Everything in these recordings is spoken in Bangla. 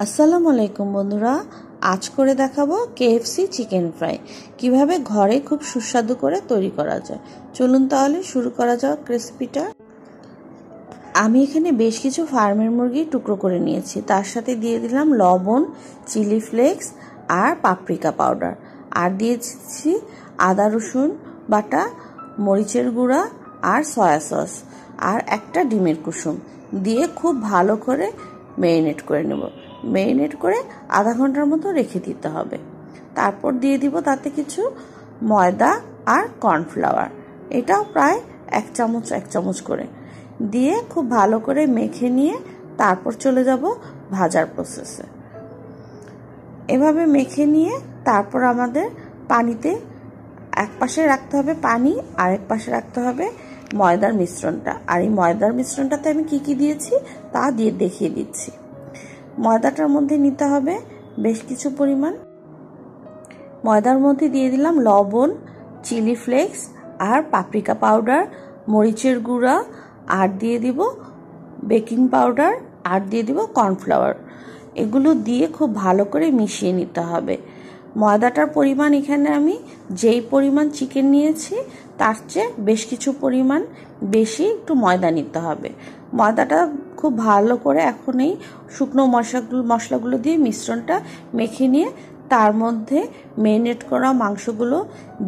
আসসালামু আলাইকুম বন্ধুরা, আজ করে দেখাবো কেএফসি চিকেন ফ্রাই কিভাবে ঘরে খুব সুস্বাদু করে তৈরি করা যায়। চলুন তাহলে শুরু করা যাক রেসিপিটা। আমি এখানে বেশ কিছু ফার্মের মুরগি টুকরো করে নিয়েছি, তার সাথে দিয়ে দিলাম লবণ, চিলি ফ্লেক্স আর পাপরিকা পাউডার, আর দিয়েছি আদা রসুন বাটা, মরিচের গুঁড়া আর সয়া সস আর একটা ডিমের কুসুম দিয়ে খুব ভালো করে ম্যারিনেট করে নেব। ম্যারিনেট করে আধা ঘন্টার মতো রেখে দিতে হবে। তারপর দিয়ে দিব তাতে কিছু ময়দা আর কর্নফ্লাওয়ার, এটাও প্রায় এক চামচ করে দিয়ে খুব ভালো করে মেখে নিয়ে তারপর চলে যাব ভাজার প্রসেসে। এভাবে মেখে নিয়ে তারপর আমাদের পানিতে এক পাশে রাখতে হবে পানি, আর এক পাশে রাখতে হবে ময়দার মিশ্রণটা। আর এই ময়দার মিশ্রণটাতে আমি কি দিয়েছি তা দিয়ে দেখিয়ে দিচ্ছি। ময়দাটার মধ্যে নিতে হবে বেশ কিছু পরিমাণ। ময়দার মধ্যে দিয়ে দিলাম লবণ, চিলি ফ্লেক্স আর পাপরিকা পাউডার, মরিচের গুঁড়া, আর দিয়ে দিব বেকিং পাউডার, আর দিয়ে দিব কর্নফ্লাওয়ার। এগুলো দিয়ে খুব ভালো করে মিশিয়ে নিতে হবে। ময়দাটার পরিমাণ এখানে আমি যেই পরিমাণ চিকেন নিয়েছি তার চেয়ে বেশ কিছু পরিমাণ বেশি একটু ময়দা নিতে হবে। ময়দাটা খুব ভালো করে এখন এই শুকনো মশলাগুলো দিয়ে মিশ্রণটা মেখে নিয়ে তার মধ্যে ম্যারিনেট করা মাংসগুলো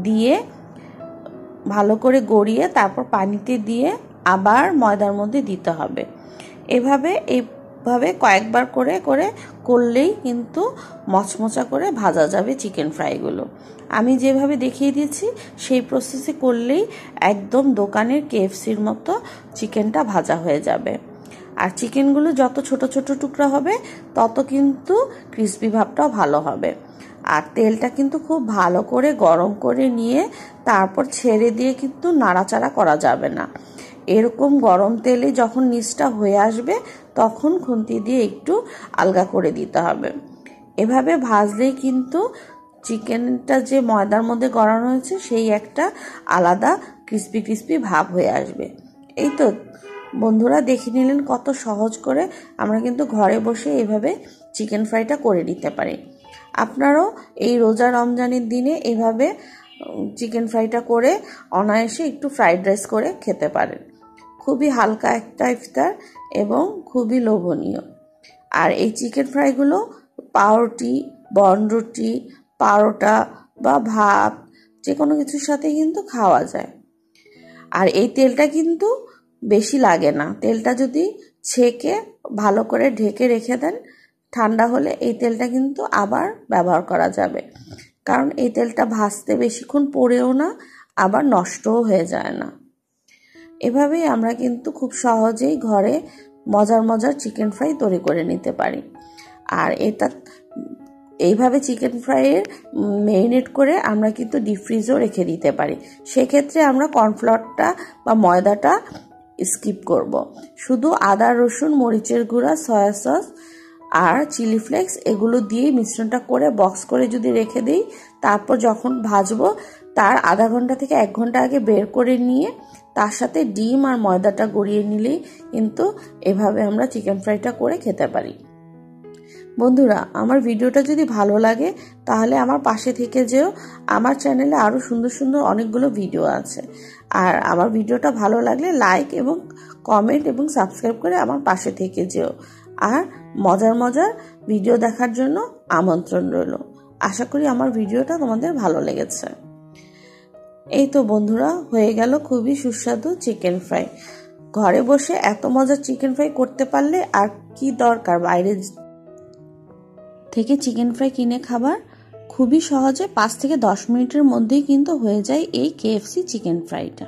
দিয়ে ভালো করে গড়িয়ে তারপর পানিতে দিয়ে আবার ময়দার মধ্যে দিতে হবে। এইভাবে কয়েকবার করলেই কিন্তু মচমচা করে ভাজা যাবে চিকেন ফ্রাইগুলো। আমি যেভাবে দেখিয়ে দিয়েছি সেই প্রসেসে করলেই একদম দোকানের কেএফসির মতো চিকেনটা ভাজা হয়ে যাবে। আর চিকেনগুলো যত ছোট ছোট টুকরা হবে তত কিন্তু ক্রিসপি ভাবটাও ভালো হবে। আর তেলটা কিন্তু খুব ভালো করে গরম করে নিয়ে তারপর ছেড়ে দিয়ে কিন্তু নাড়াচাড়া করা যাবে না। এরকম গরম তেলে যখন নিচটা হয়ে আসবে তখন খুন্তি দিয়ে একটু আলগা করে দিতে হবে। এভাবে ভাজলেই কিন্তু চিকেনটা যে ময়দার মধ্যে গড়ানো হয়েছে সেই একটা আলাদা ক্রিসপি ভাব হয়ে আসবে। এই তো বন্ধুরা, দেখে নিলেন কত সহজ করে আমরা কিন্তু ঘরে বসে এভাবে চিকেন ফ্রাইটা করে নিতে পারি। আপনারাও এই রোজা রমজানের দিনে এভাবে চিকেন ফ্রাইটা করে অনায়াসে একটু ফ্রাইড রাইস করে খেতে পারেন। খুবই হালকা একটা ইফতার এবং খুবই লোভনীয়। আর এই চিকেন ফ্রাইগুলো পাউরুটি, বনরুটি, পারোটা বা ভাত যে কোনো কিছুর সাথে কিন্তু খাওয়া যায়। আর এই তেলটা কিন্তু বেশি লাগে না। তেলটা যদি ছেঁকে ভালো করে ঢেকে রেখে দেন, ঠান্ডা হলে এই তেলটা কিন্তু আবার ব্যবহার করা যাবে। কারণ এই তেলটা ভাজতে বেশিক্ষণ পড়েও না, আবার নষ্টও হয়ে যায় না। এভাবেই আমরা কিন্তু খুব সহজেই ঘরে মজার চিকেন ফ্রাই তৈরি করে নিতে পারি। আর এটা এইভাবে চিকেন ফ্রাইয়ের ম্যারিনেট করে আমরা কিন্তু ডিপ ফ্রিজেও রেখে দিতে পারি। সেক্ষেত্রে আমরা কর্নফ্লাওয়ারটা বা ময়দাটা স্কিপ করব। শুধু আদা রসুন, মরিচের গুঁড়া, সয়া সস আর চিলি ফ্লেক্স এগুলো দিয়ে মিশ্রণটা করে বক্স করে যদি রেখে দিই, তারপর যখন ভাজবো তার আধা ঘন্টা থেকে 1 ঘন্টা আগে বের করে নিয়ে তার সাথে ডিম আর ময়দাটা গড়িয়ে নিলেই কিন্তু এভাবে আমরা চিকেন ফ্রাইটা করে খেতে পারি। বন্ধুরা, আমার ভিডিওটা যদি ভালো লাগে তাহলে আমার পাশে থেকে যেও। আমার চ্যানেলে আরও সুন্দর অনেকগুলো ভিডিও আছে। আর আমার ভিডিওটা ভালো লাগলে লাইক এবং কমেন্ট এবং সাবস্ক্রাইব করে আমার পাশে থেকে যেও। আর মজার ভিডিও দেখার জন্য আমন্ত্রণ রইল। আশা করি আমার ভিডিওটা তোমাদের ভালো লেগেছে। এই তো বন্ধুরা, হয়ে গেল খুবই সুস্বাদু চিকেন ফ্রাই। ঘরে বসে এত মজার চিকেন ফ্রাই করতে পারলে আর কি দরকার বাইরে থেকে চিকেন ফ্রাই কিনে খাবার। খুবই সহজে 5 থেকে 10 মিনিটের মধ্যেই কিন্তু হয়ে যায় এই কেএফসি চিকেন ফ্রাইটা।